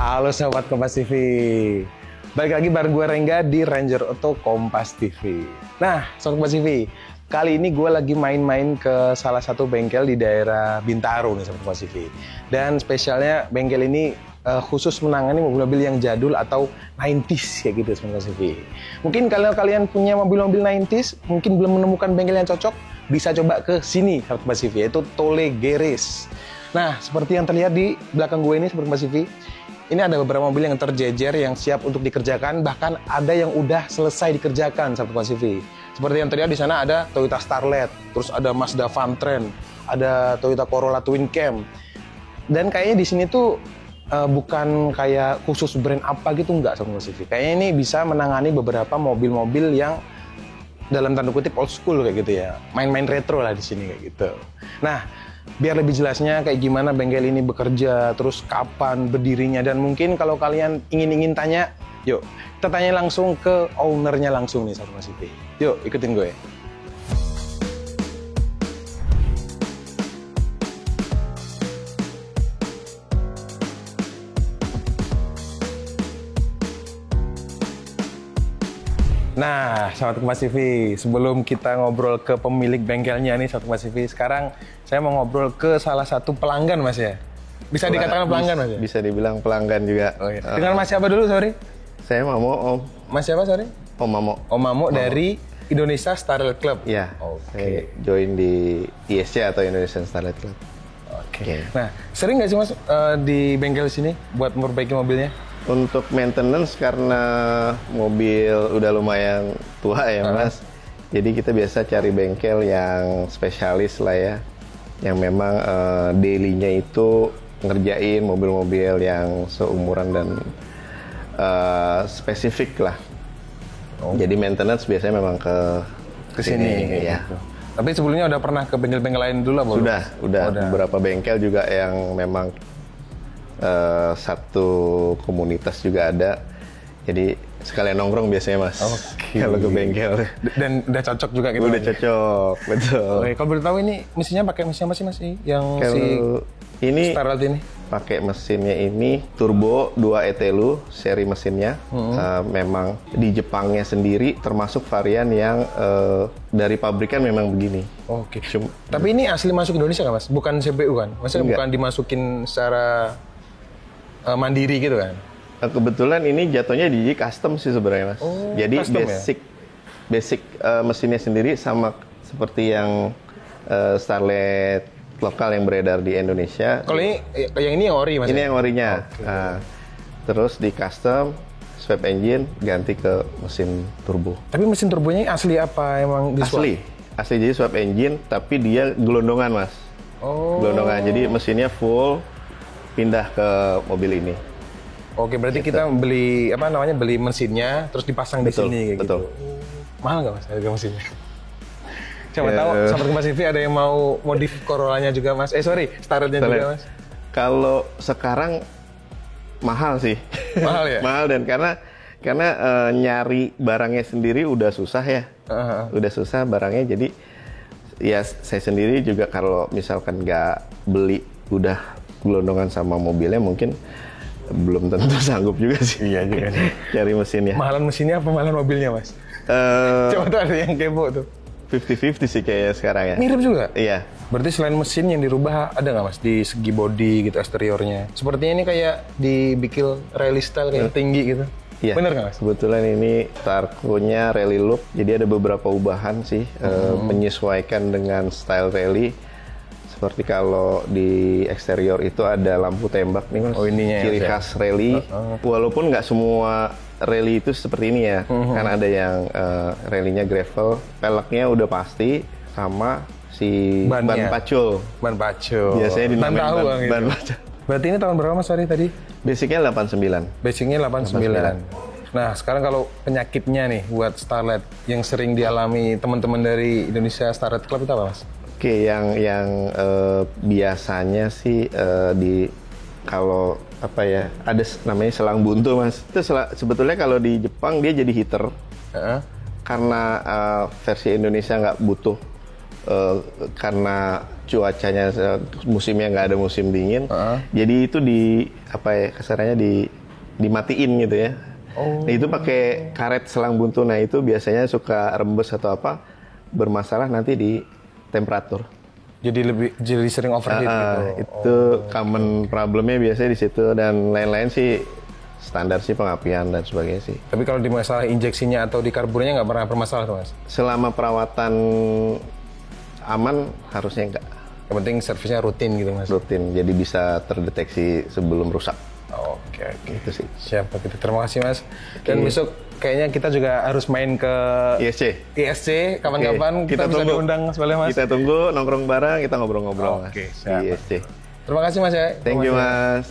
Halo Sobat Kompas TV. Balik lagi bareng gue Rengga di Ranger Auto Kompas TV. Nah, Sobat Kompas TV, kali ini gue lagi main-main ke salah satu bengkel di daerah Bintaro nih Sobat Kompas TV. Dan spesialnya bengkel ini khusus menangani mobil-mobil yang jadul atau 90s kayak gitu Sobat Kompas TV. Mungkin kalau kalian punya mobil-mobil 90s, mungkin belum menemukan bengkel yang cocok, bisa coba ke sini Sobat Kompas TV, yaitu Tole Garage. Nah, seperti yang terlihat di belakang gue ini Sobat Kompas TV, ini ada beberapa mobil yang terjejer yang siap untuk dikerjakan, bahkan ada yang udah selesai dikerjakan Sobat Kompas TV. Seperti yang terlihat di sana ada Toyota Starlet, terus ada Mazda Vantrend, ada Toyota Corolla Twin Cam. Dan kayaknya di sini tuh bukan kayak khusus brand apa gitu, enggak Sobat Kompas TV. Kayaknya ini bisa menangani beberapa mobil-mobil yang dalam tanda kutip old school kayak gitu ya. Main-main retro lah di sini kayak gitu. Nah, biar lebih jelasnya kayak gimana bengkel ini bekerja, terus kapan berdirinya, dan mungkin kalau kalian ingin tanya, yuk kita tanya langsung ke ownernya langsung nih Sobat Kompas TV. Yuk ikutin gue. Nah, Sobat Kompas TV, sebelum kita ngobrol ke pemilik bengkelnya nih Sobat Kompas TV, sekarang saya mau ngobrol ke salah satu pelanggan Mas ya. Bisa dikatakan pelanggan Mas ya? Bisa dibilang pelanggan juga. Oh, iya. Dengan Mas siapa dulu, sorry? Saya Mamo, Om. Mas siapa, sorry? Om Mamo. Om Mamo dari Indonesia Starlet Club? Iya. Oke. Saya join di ISC atau Indonesian Starlet Club. Oke. Nah, sering nggak sih Mas di bengkel sini buat memperbaiki mobilnya? Untuk maintenance karena mobil udah lumayan tua ya Mas. Jadi kita biasa cari bengkel yang spesialis lah ya. Yang memang daily-nya itu ngerjain mobil-mobil yang seumuran dan spesifik lah. Jadi maintenance biasanya memang ke sini ya. Gitu. Tapi sebelumnya udah pernah ke bengkel-bengkel lain dulu belum? Udah. Beberapa bengkel juga yang memang satu komunitas juga ada, jadi sekalian nongkrong biasanya Mas. Kalau ke bengkel. Dan udah cocok juga gitu. Udah cocok, betul. Oke, kalau boleh tahu ini mesinnya pakai mesin apa sih Mas? Yang kalau ini Starlet ini? Pakai mesinnya ini turbo 2 Etelu seri mesinnya. Memang di Jepangnya sendiri termasuk varian yang dari pabrikan memang begini. Oke. Tapi ini asli masuk Indonesia kan Mas? Bukan CBU kan? Maksudnya bukan dimasukin secara mandiri gitu kan? Kebetulan ini jatuhnya di custom sih sebenarnya Mas. Jadi basic mesinnya sendiri sama seperti yang Starlet lokal yang beredar di Indonesia. Kalau ini yang ini yang ori Mas? Ini yang orinya. Nah, terus di custom swap engine ganti ke mesin turbo. Tapi mesin turbonya asli apa emang di swap? Asli jadi swap engine tapi dia gelondongan Mas. Gelondongan. Jadi mesinnya full pindah ke mobil ini. Oke, berarti kita beli beli mesinnya terus dipasang di sini kayak gitu. Mahal nggak Mas harga mesinnya? Coba tahu Sobat Kompas TV ada yang mau modif Corollanya juga Mas. Starletnya juga Mas. Kalau sekarang mahal sih. Mahal ya? Mahal, dan karena nyari barangnya sendiri udah susah ya. Udah susah barangnya, jadi ya saya sendiri juga kalau misalkan nggak beli udah gelondongan sama mobilnya mungkin belum tentu sanggup juga sih. Iya juga. Cari mesinnya. Mahalan mesinnya apa mahalan mobilnya Mas? Coba tuh ada yang kepo tuh. 50-50 sih kayaknya sekarang ya. Mirip juga? Iya. Berarti selain mesin yang dirubah ada nggak Mas di segi body gitu, eksteriornya? Sepertinya ini kayak dibikin rally style kayak tinggi gitu. Iya. Bener nggak Mas? Kebetulan ini Tarko-nya rally look, jadi ada beberapa ubahan sih menyesuaikan dengan style rally. Seperti kalau di eksterior itu ada lampu tembak nih Mas. Ininya ciri khas rally. Walaupun nggak semua rally itu seperti ini ya. Kan ada yang rallynya gravel, peleknya udah pasti sama si ban pacul. Ban pacul. Biasanya dinamain ban pacul. Berarti ini tahun berapa Mas tadi? Basicnya 89. Basicnya 89. Nah, sekarang kalau penyakitnya nih buat Starlet yang sering dialami teman-teman dari Indonesia Starlet Club itu apa Mas? Oke, yang biasanya sih kalau apa ya, ada namanya selang buntu Mas. Itu sebetulnya kalau di Jepang dia jadi heater. Karena versi Indonesia nggak butuh karena cuacanya musimnya nggak ada musim dingin, jadi itu di apa ya kasarnya dimatiin gitu ya. Nah, itu pakai karet selang buntu. Nah itu biasanya suka rembes atau apa bermasalah nanti di temperatur. Jadi sering overheat gitu. Itu common problemnya biasanya di situ, dan lain-lain sih standar sih pengapian dan sebagainya sih. Tapi kalau di masalah injeksinya atau di karburnya nggak pernah bermasalah tuh Mas? Selama perawatan aman harusnya enggak. Yang penting servisnya rutin gitu Mas? Rutin, jadi bisa terdeteksi sebelum rusak. Oke. Itu sih. Siap, gitu. Terima kasih Mas. Dan besok kayaknya kita juga harus main ke ISC kapan-kapan. Kita bisa diundang sebenarnya Mas. Kita tunggu, nongkrong bareng, kita ngobrol-ngobrol Mas. Siap. Di ISC. Terima kasih Mas ya. Thank you Mas.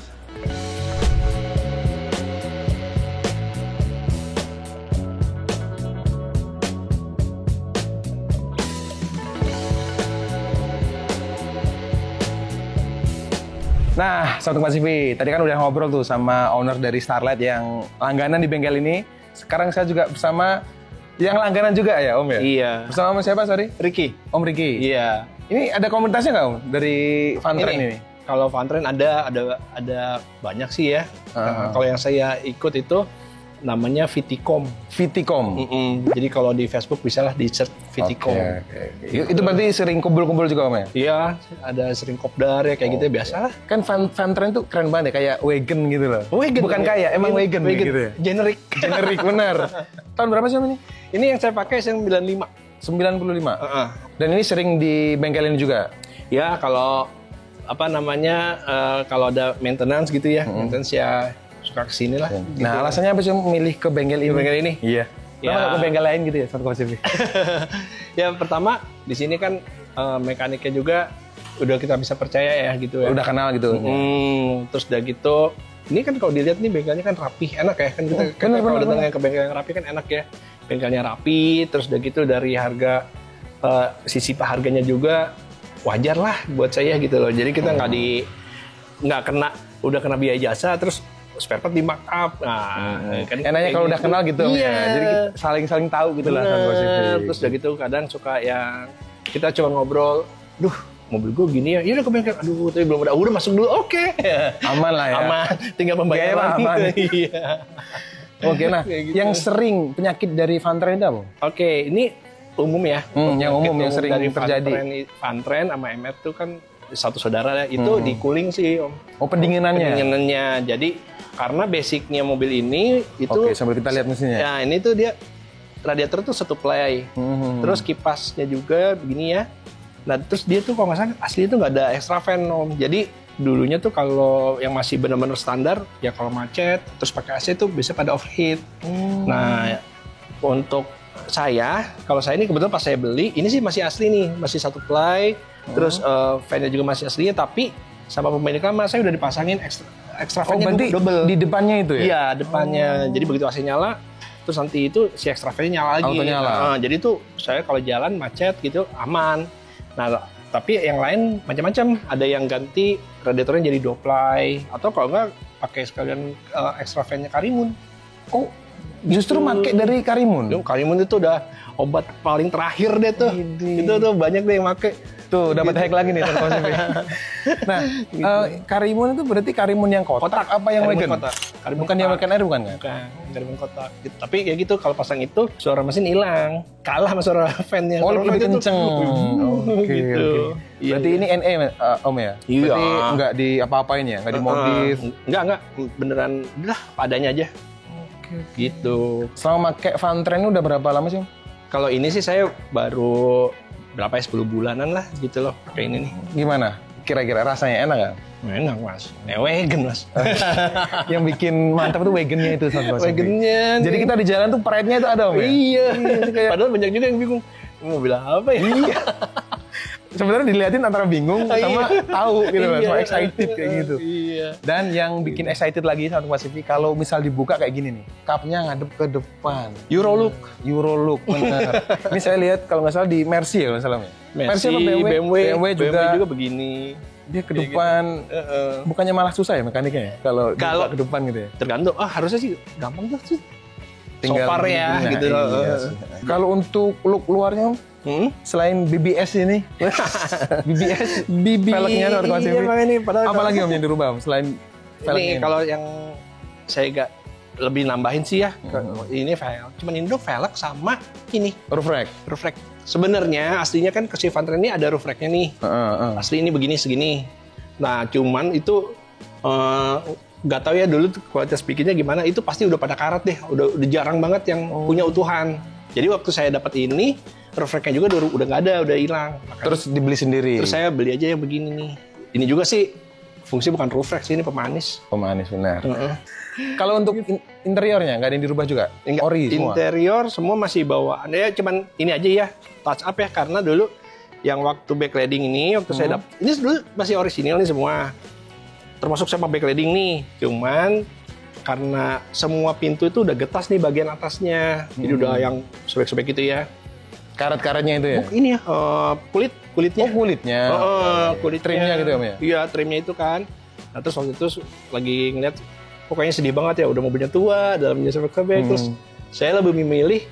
Nah, Sobat Kompas TV, tadi kan udah ngobrol tuh sama owner dari Starlight yang langganan di bengkel ini. Sekarang saya juga bersama yang langganan juga ya, Om ya? Iya. Bersama siapa, sorry? Ricky. Om Ricky. Iya. Ini ada komunitasnya nggak, Om? Dari Fantren ini? Kalau Fantren ada banyak sih ya. Kalau yang saya ikut itu namanya Viticom. Viticom. Jadi kalau di Facebook bisalah di search Viticom. Gitu. Itu berarti sering kumpul-kumpul juga Om ya? Iya, ada sering kopdar ya kayak gitu biasa. Kan Fantren tuh keren banget ya, kayak wagon gitu loh. Wagon. Bukan kayak, emang wagon gitu ya? Generic. Generik, benar. Tahun berapa sih Om ini? Ini yang saya pakai yang 95. 95? Dan ini sering di bengkel ini juga? Ya, kalau apa namanya, kalau ada maintenance gitu ya, maintenance ya suka kesini lah. Gitu. Nah, alasannya apa sih milih ke bengkel ini? Bengkel ini? Iya. Kenapa nggak ke bengkel lain gitu ya, Sobat Kompas TV? Ya, pertama di sini kan mekaniknya juga udah kita bisa percaya ya gitu ya. Udah kenal gitu. Terus udah gitu, ini kan kalau dilihat nih bengkelnya kan rapih, enak ya kan kita kalau datang ke bengkel yang rapi kan enak ya. Bengkelnya rapi, terus udah gitu dari harga sisi harganya juga wajar lah buat saya gitu loh. Jadi kita nggak kena biaya jasa terus spare part di markup. Nah, kan enaknya kalau udah kenal gitu iya. ya. Jadi saling tahu gitu lah. Terus udah gitu kadang suka yang kita cuma ngobrol, duh mobil gue gini ya, iya udah ke bengkel, aduh tapi belum udah masuk dulu, oke. Aman lah ya. Aman, tinggal pembayaran. Aman. Iya. Oke, nah gitu. yang sering penyakit dari Fantren itu apa? Oke, ini umum ya. Yang umum yang sering dari terjadi. Fantren sama MR itu kan satu saudara ya, itu di cooling sih Om. Oh, pendinginannya. Jadi karena basicnya mobil ini itu. Oke, sambil kita lihat mesinnya. Ya, ini tuh dia radiator tuh satu play. Terus kipasnya juga begini ya. Nah, terus dia tuh kalau nggak salah asli itu nggak ada extra fan Om. Jadi dulunya tuh kalau yang masih benar-benar standar ya kalau macet terus pakai AC tuh bisa pada overheat. Nah, untuk kalau saya ini kebetulan pas saya beli ini sih masih asli nih, masih satu ply. Terus fan-nya juga masih aslinya, tapi sama pemilik lama saya udah dipasangin extra fan-nya double. Di depannya itu ya? Iya, depannya. Jadi begitu AC nyala, terus nanti itu si extra fan-nya nyala lagi. Auto nyala. Jadi tuh saya kalau jalan macet gitu aman. Nah, tapi yang lain macam-macam. Ada yang ganti radiatornya jadi doply, atau kalau enggak pakai sekalian extra fan-nya Karimun. Oh, justru pakai dari Karimun? Karimun itu udah obat paling terakhir deh tuh. Itu tuh banyak deh yang pakai. Tuh, dapat hack lagi nih Sobat Kompas TV. Nah, Karimun itu berarti Karimun yang kotak apa yang wagon? Bukan yang wagon air bukan kan? Bukan, Karimun kotak. Gitu. Tapi ya gitu kalau pasang itu suara mesin hilang, kalah sama suara fan-nya. Oh, lebih kenceng. Oke. Berarti ini NE Om ya? Iya. Berarti nggak di apa-apain ya? Nggak dimodif? Enggak. Beneran udah padanya aja. Oke. Gitu. Selama pakai Fantren udah berapa lama sih Om? Kalau ini sih saya baru berapa ya, 10 bulanan lah gitu loh pakai ini nih. Gimana? Kira-kira rasanya enak nggak? Enak Mas, wagon Mas. Yang bikin mantap tuh wagonnya itu Sobat Kompas TV. Wagonnya. Jadi kita di jalan tuh parade-nya itu ada Om ya? Iya. Padahal banyak juga yang bingung, mau bilang apa ya? Iya. Sebenarnya dilihatin antara bingung sama tahu gitu loh, so excited kayak gitu. Iya. Dan yang bikin excited lagi Sobat Kompas TV, kalau misal dibuka kayak gini nih, kapnya ngadep ke depan. Euro look, benar. Ini saya lihat kalau nggak salah di Mercy ya, kalau salah ya. Mercy apa BMW juga begini. Dia ke depan, bukannya malah susah ya mekaniknya ya? Kalau ke depan gitu ya? Tergantung, harusnya sih gampang tuh. so far ya nah, gitu. Iya sih. Kalau untuk look luarnya Om, selain BBS ini, BBS, velgnya atau iya, ini, apa lagi Om yang dirubah Om selain ini? Kalau yang saya gak lebih nambahin sih ya, ini velg. Cuman ini dong velg sama ini roof rack. Sebenarnya aslinya kan ke Sivantra ini ada roof racknya nih. Asli ini begini segini. Nah cuman itu nggak tahu ya dulu kualitas bikinnya gimana. Itu pasti udah pada karat deh. Udah jarang banget yang punya utuhan. Jadi waktu saya dapat ini roof racknya juga udah nggak ada, udah hilang. Terus dibeli sendiri. Terus saya beli aja yang begini nih. Ini juga sih fungsi bukan roof rack sih, ini pemanis. Pemanis benar. Kalau untuk interiornya nggak ada yang dirubah juga? Ori semua? Interior semua masih bawaan. Ya cuman ini aja ya, touch up ya. Karena dulu yang waktu backlighting ini, waktu saya dapat, ini dulu masih orisinil nih semua. Termasuk sama backlighting nih. Cuman karena semua pintu itu udah getas nih bagian atasnya. Jadi udah yang sobek-sobek gitu ya. Karat-karatnya itu ya? Ini ya, kulitnya. Oh kulitnya? Kulit trimnya gitu ya Om ya? Iya, trimnya itu kan. Nah terus waktu itu lagi ngeliat, pokoknya sedih banget ya, udah mobilnya tua, dalamnya sobek-sobek. Terus saya lebih memilih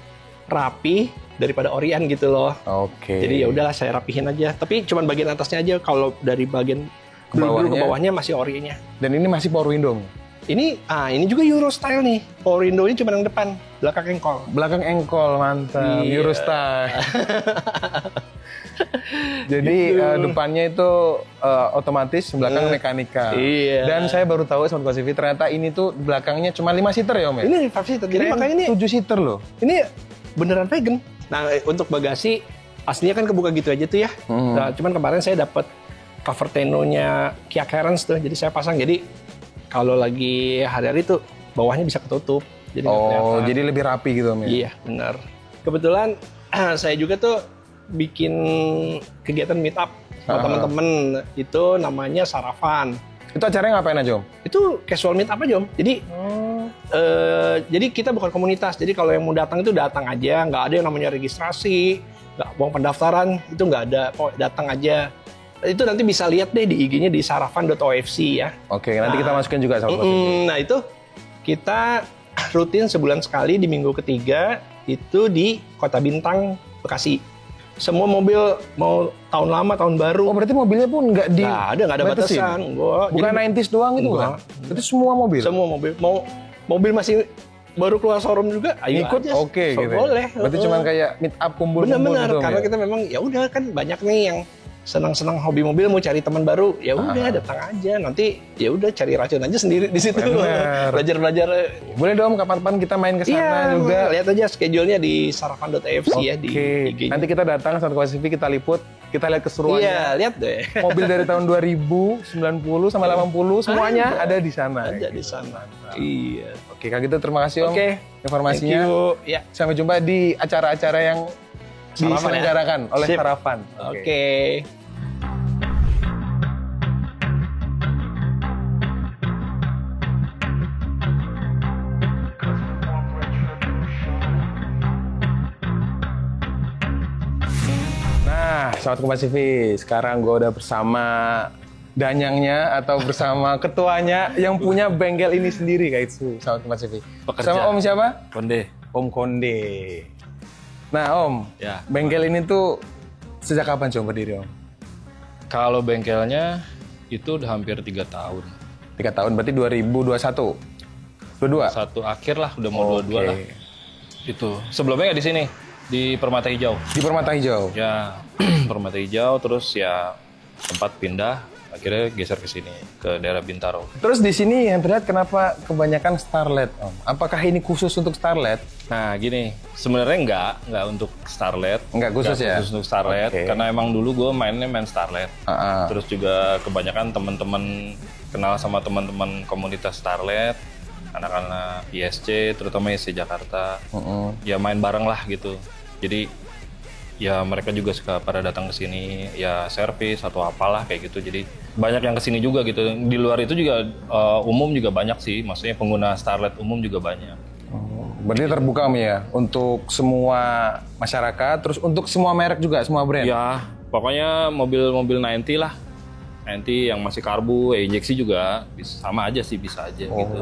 rapi daripada orian gitu loh. Oke. Jadi ya udahlah saya rapihin aja. Tapi cuman bagian atasnya aja. Kalau dari bagian ke bawahnya masih orinya. Dan ini masih power window? Ini juga Euro style nih. Power window ini cuma yang depan, belakang engkol. Belakang engkol, mantap. Iya. Euro style. Jadi depannya itu otomatis, belakang mekanikal. Iya. Dan saya baru tahu Smart Pacific ternyata ini tuh belakangnya cuma 5 seater ya Om ya? Ini 5 seater. Jadi makanya ini 7 seater loh. Ini beneran vegan. Nah untuk bagasi aslinya kan kebuka gitu aja tuh ya. Nah, cuman kemarin saya dapat cover tenonya Kia Carens tuh. Jadi saya pasang. Jadi kalau lagi hari-hari tuh bawahnya bisa ketutup. Jadi jadi lebih rapi gitu Om ya? Iya benar. Kebetulan saya juga tuh bikin kegiatan meet up sama teman-teman, itu namanya Sarapan. Itu acaranya ngapain aja Om? Itu casual meet up aja Om. Jadi jadi kita bukan komunitas. Jadi kalau yang mau datang itu datang aja, nggak ada yang namanya registrasi, nggak uang pendaftaran, itu nggak ada. Datang aja. Itu nanti bisa lihat deh di IG-nya di sarafan.ofc ya. Oke, nanti kita masukin juga sama nah itu kita rutin sebulan sekali di minggu ketiga itu di Kota Bintang, Bekasi. Semua mobil mau tahun lama, tahun baru. Oh berarti mobilnya pun nggak ada batasan. Bukan 90s doang itu kan? Berarti semua mobil? Semua mobil. Mau mobil masih baru keluar showroom juga, ayo ikut aja. Oke, gitu. Boleh. Berarti cuma kayak meet up kumpul-kumpul gitu. Benar, karena kita memang ya udah kan banyak nih yang senang-senang hobi mobil mau cari teman baru, ya udah datang aja. Nanti ya udah cari racun aja sendiri di situ. Belajar. Boleh dong kapan-kapan kita main ke sana juga. Lihat aja schedule-nya di sarafan.fc ya di IG. Nanti kita datang Smart Pacific, kita liput, kita lihat keseruannya. Iya, lihat deh. Mobil dari tahun 2000, 90 sama 80 semuanya ada di sana. Ada di sana. Iya. Oke, kalau gitu terima kasih Om. Informasinya. Thank you. Ya. Sampai jumpa di acara-acara yang diselenggarakan oleh Sarapan. Oke. Nah, Sobat Kompas TV, sekarang gue udah bersama danyangnya atau bersama ketuanya yang punya bengkel ini sendiri kayak itu, Sobat Kompas TV. Sama Om siapa? Konde. Om Konde. Nah Om, bengkel ini tuh sejak kapan coba berdiri Om? Kalau bengkelnya itu udah hampir 3 tahun. 3 tahun, berarti 2021? 22? Satu akhir lah, udah mau 22 lah. Itu. Sebelumnya ya di sini, di Permata Hijau. Di Permata Hijau? Ya, Permata Hijau, terus ya tempat pindah, akhirnya geser ke sini, ke daerah Bintaro. Terus di sini yang terlihat kenapa kebanyakan Starlet Om? Apakah ini khusus untuk Starlet? Nah gini, sebenarnya enggak untuk Starlet. Enggak khusus ya? Khusus untuk Starlet, karena emang dulu gue main Starlet. Terus juga kebanyakan teman-teman kenal sama teman-teman komunitas Starlet, anak-anak ISC, terutama ISC Jakarta. Ya main bareng lah gitu. Jadi ya mereka juga suka pada datang ke sini, ya servis atau apalah kayak gitu. Jadi banyak yang kesini juga gitu. Di luar itu juga umum juga banyak sih, maksudnya pengguna Starlet umum juga banyak. Berarti terbuka Om ya untuk semua masyarakat, terus untuk semua merek juga, semua brand? Ya, pokoknya mobil-mobil 90 lah. Nanti yang masih karbu, injeksi juga sama aja sih, bisa aja gitu.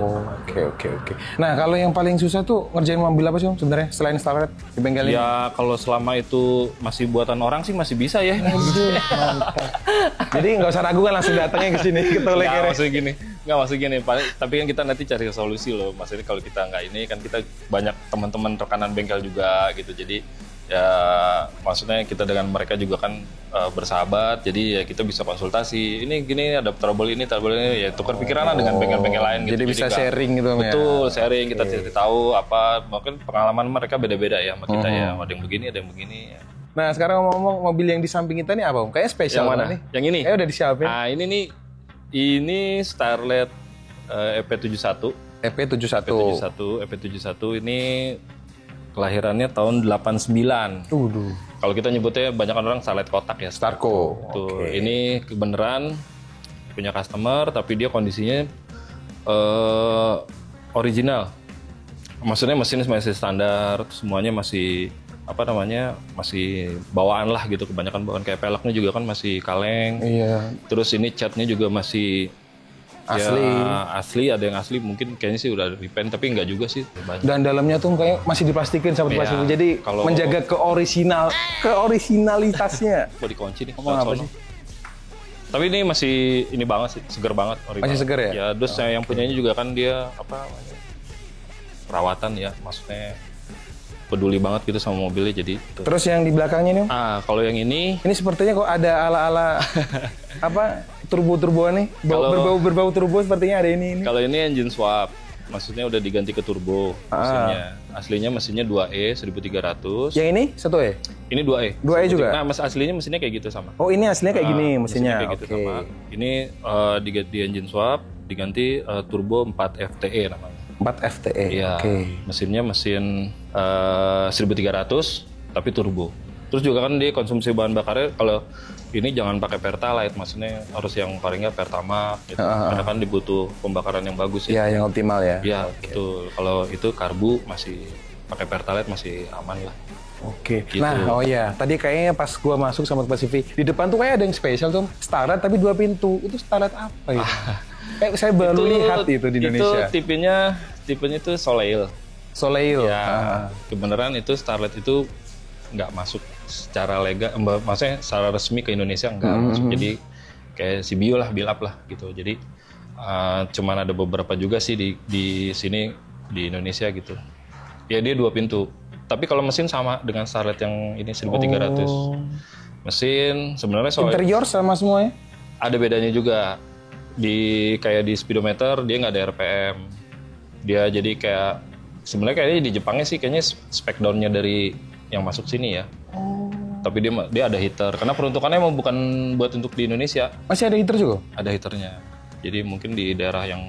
Oke. Nah, kalau yang paling susah tuh ngerjain mobil apa sih Om sebenarnya selain Starlet di bengkel ini? Ya kalau selama itu masih buatan orang sih masih bisa ya. Jadi nggak usah ragu kan langsung datangnya ke sini ke Tole Kere. Nggak maksud gini, tapi kan kita nanti cari solusi loh. Maksudnya kalau kita nggak ini kan kita banyak teman-teman rekanan bengkel juga gitu. Jadi ya maksudnya kita dengan mereka juga kan bersahabat, jadi ya kita bisa konsultasi. Ini gini ada trouble ini ya tukar pikiran lah dengan bengkel-bengkel lain gitu. Jadi bisa sharing gitu ya. Betul, sharing kita tahu apa mungkin pengalaman mereka beda-beda ya sama kita ya. Ada yang begini, ada yang begini ya. Nah, sekarang ngomong mobil yang di samping kita nih apa Om? Kayaknya spesial Yang mana nih. Yang ini? Udah disiapin. Nah, ini Starlet EP71. EP71 ini kelahirannya tahun 89. Kalau kita nyebutnya banyak orang Starlet kotak ya. Starco. Tuh, ini kebenaran punya customer tapi dia kondisinya original. Maksudnya mesin masih standar, semuanya masih masih bawaan lah gitu, kebanyakan bawaan kayak peleknya juga kan masih kaleng. Iya. Terus ini catnya juga masih asli, ada yang asli mungkin kayaknya sih udah repaint tapi enggak juga sih banyak. Dan dalamnya tuh kayak masih diplastikin sama plastik. Jadi menjaga keoriginalitasnya. Mau dikunci nih. Apa sih? Tapi ini masih ini banget sih, seger banget. Masih seger ya? Ya, terus yang punyanya juga kan dia perawatan ya, maksudnya peduli banget gitu sama mobilnya jadi. Terus yang di belakangnya nih? Kalau yang ini sepertinya kok ada ala-ala turbo-turboan nih. Berbau turbo sepertinya ada ini. Kalau ini engine swap. Maksudnya udah diganti ke turbo mesinnya. Aslinya mesinnya 2E 1300. Yang ini 1E? Ini 2E. 2E juga? Nah, aslinya mesinnya kayak gitu sama. Oh, ini aslinya kayak gini mesinnya. Kayak gitu sama. Ini diganti engine swap, diganti turbo 4 FTE namanya. 4 FTE. Iya. Mesinnya mesin 1300 tapi turbo. Terus juga kan dia konsumsi bahan bakarnya kalau ini jangan pakai Pertalite, maksudnya harus yang paling nggak Pertamax gitu. Karena kan dibutuh pembakaran yang bagus ya. Iya, yang optimal ya. Iya, betul. Kalau itu karbu masih pakai Pertalite masih aman lah. Oke. Gitu. Nah, tadi kayaknya pas gua masuk sama Tempat CV, di depan tuh kayak ada yang spesial tuh, Starlet tapi 2 pintu. Itu Starlet apa gitu? Saya baru lihat itu di Indonesia. Itu tipenya itu Soleil. Ya, kebenaran itu Starlet itu nggak masuk secara legal, maksudnya secara resmi ke Indonesia nggak masuk. Jadi kayak CBU lah, build up lah gitu. Jadi cuman ada beberapa juga sih di sini di Indonesia gitu. Ya dia 2 pintu. Tapi kalau mesin sama dengan Starlet yang ini 1300. Mesin sebenarnya interior sama semuanya? Ada bedanya juga. Kayak di speedometer dia nggak ada RPM. Dia jadi kayak sebenarnya kayaknya di Jepangnya sih kayaknya spek down-nya dari yang masuk sini ya. Tapi dia ada heater. Karena peruntukannya emang bukan buat untuk di Indonesia. Masih ada heater juga? Ada heaternya. Jadi mungkin di daerah yang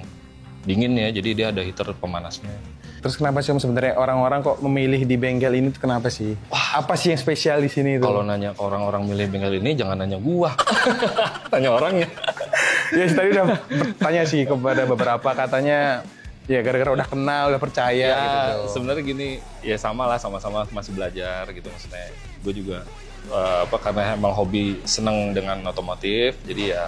dingin ya, jadi dia ada heater pemanasnya. Terus kenapa sih sebenarnya orang-orang kok memilih di bengkel ini tuh kenapa sih? Apa sih yang spesial di sini itu? Kalau nanya orang-orang milih bengkel ini jangan nanya gua. Tanya orangnya. Ya tadi udah bertanya sih kepada beberapa, katanya ya gara-gara udah kenal, udah percaya ya, gitu. Sebenarnya gini, ya sama sama masih belajar gitu maksudnya. Gue juga karena emang hobi seneng dengan otomotif, jadi ya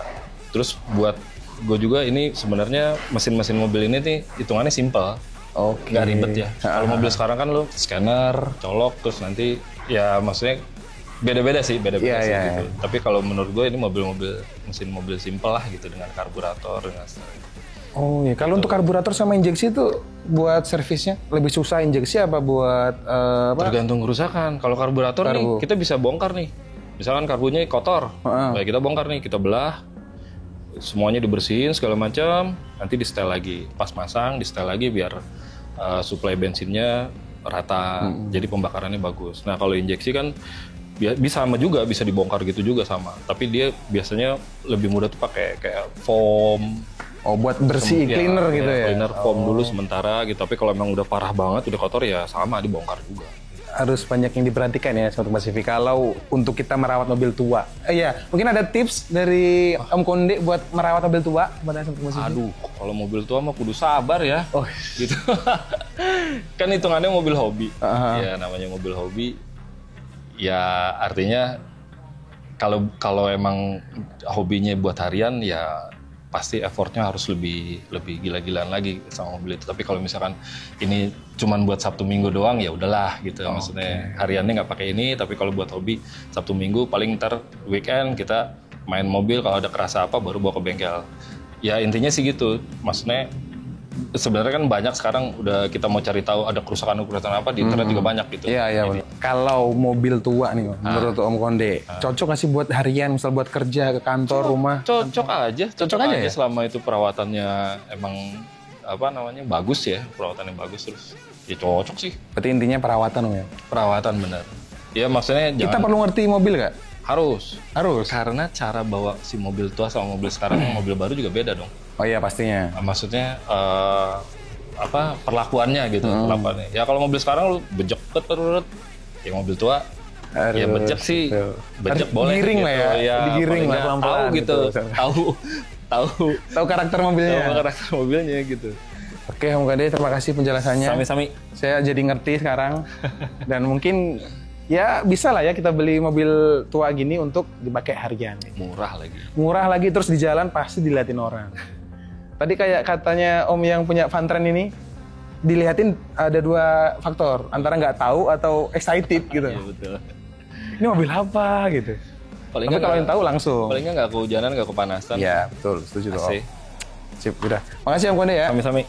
terus buat gue juga ini sebenarnya mesin-mesin mobil ini nih hitungannya simple. Nggak ribet ya. Kalau mobil sekarang kan lo scanner, colok, terus nanti ya maksudnya beda-beda sih gitu. Tapi kalau menurut gue ini mesin mobil simple lah gitu dengan karburator dengan Oh iya, kalau untuk karburator sama injeksi itu buat servisnya lebih susah injeksi apa buat tergantung kerusakan. Kalau karburator nih kita bisa bongkar nih. Misalkan karbunya kotor, baik kita bongkar nih, kita belah, semuanya dibersihin segala macam, nanti di setel lagi. Pas masang di setel lagi biar suplai bensinnya rata, jadi pembakarannya bagus. Nah kalau injeksi kan bisa sama juga, bisa dibongkar gitu juga sama. Tapi dia biasanya lebih mudah tuh pakai kayak foam. Oh, buat bersih, cleaner gitu ya? Cleaner foam dulu sementara gitu. Tapi kalau emang udah parah banget, udah kotor ya sama dibongkar juga. Harus banyak yang diperhatikan ya Sobat Pasifik kalau untuk kita merawat mobil tua. Mungkin ada tips dari Om Konde buat merawat mobil tua kepada Sobat Pasifik. Aduh, kalau mobil tua mah kudu sabar ya. Gitu. Kan hitungannya mobil hobi. Ya namanya mobil hobi. Ya artinya kalau emang hobinya buat harian ya pasti effortnya harus lebih gila-gilaan lagi sama mobil itu. Tapi kalau misalkan ini cuman buat Sabtu Minggu doang ya udahlah gitu. Maksudnya hariannya nggak pakai ini, tapi kalau buat hobi Sabtu Minggu paling ntar weekend kita main mobil, kalau ada kerasa apa baru bawa ke bengkel. Ya intinya sih gitu. Maksudnya sebenarnya kan banyak sekarang udah kita mau cari tahu ada kerusakan apa di internet juga banyak gitu. Iya. Kalau mobil tua nih, menurut Om Konde, cocok nggak sih buat harian, misal buat kerja ke kantor, rumah? Cocok aja ya? Selama itu perawatannya emang bagus ya, perawatannya bagus terus ya cocok sih. Berarti intinya perawatan Om ya? Perawatan bener. Ya maksudnya kita perlu ngerti mobil nggak? Harus. Karena cara bawa si mobil tua sama mobil sekarang, mobil baru juga beda dong. Oh iya pastinya. Maksudnya perlakuannya gitu, perlakuannya. Ya kalau mobil sekarang lu bejek perut, ya mobil tua ya bejek sih, bejek boleh. Giring gitu. lah ya, digiring lah pelan-pelan. Tahu gitu, tahu karakter mobilnya. Tahu karakter mobilnya gitu. Oke Om Konde, terima kasih penjelasannya. Sami-sami. Saya jadi ngerti sekarang dan mungkin ya bisa lah ya kita beli mobil tua gini untuk dipakai harian. Murah lagi terus di jalan pasti diliatin orang. Tadi kayak katanya Om yang punya Vantren ini, dilihatin ada 2 faktor, antara nggak tahu atau excited gitu. Iya betul. Ini mobil apa gitu. Tapi kalau yang tahu langsung. Paling nggak kehujanan, nggak kepanasan. Iya betul, setuju dong. Sip, udah. Makasih Om Konde ya. Sami-sami.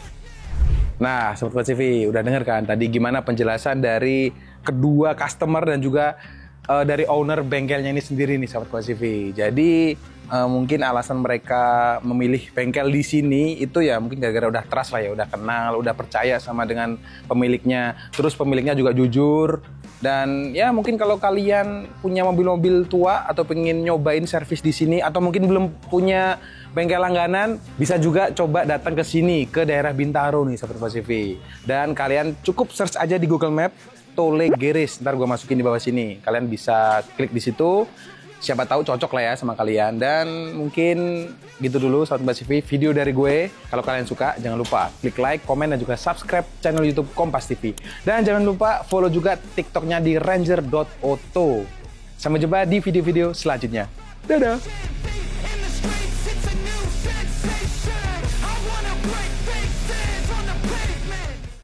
Nah, Sobat TV, udah denger kan tadi gimana penjelasan dari kedua customer dan juga dari owner bengkelnya ini sendiri nih Sobat TV. Jadi mungkin alasan mereka memilih bengkel di sini itu ya mungkin gara-gara udah trust lah ya, udah kenal, udah percaya sama dengan pemiliknya. Terus pemiliknya juga jujur. Dan ya mungkin kalau kalian punya mobil-mobil tua atau pengen nyobain servis di sini atau mungkin belum punya bengkel langganan, bisa juga coba datang ke sini ke daerah Bintaro nih Sobat TV. Dan kalian cukup search aja di Google Map Tole Garage, ntar gue masukin di bawah sini. Kalian bisa klik di situ, siapa tahu cocok lah ya sama kalian. Dan mungkin gitu dulu Sobat TV video dari gue. Kalau kalian suka jangan lupa klik like, komen dan juga subscribe channel YouTube Kompas TV. Dan jangan lupa follow juga TikToknya di ranger.auto. Sampai jumpa di video-video selanjutnya. Dadah.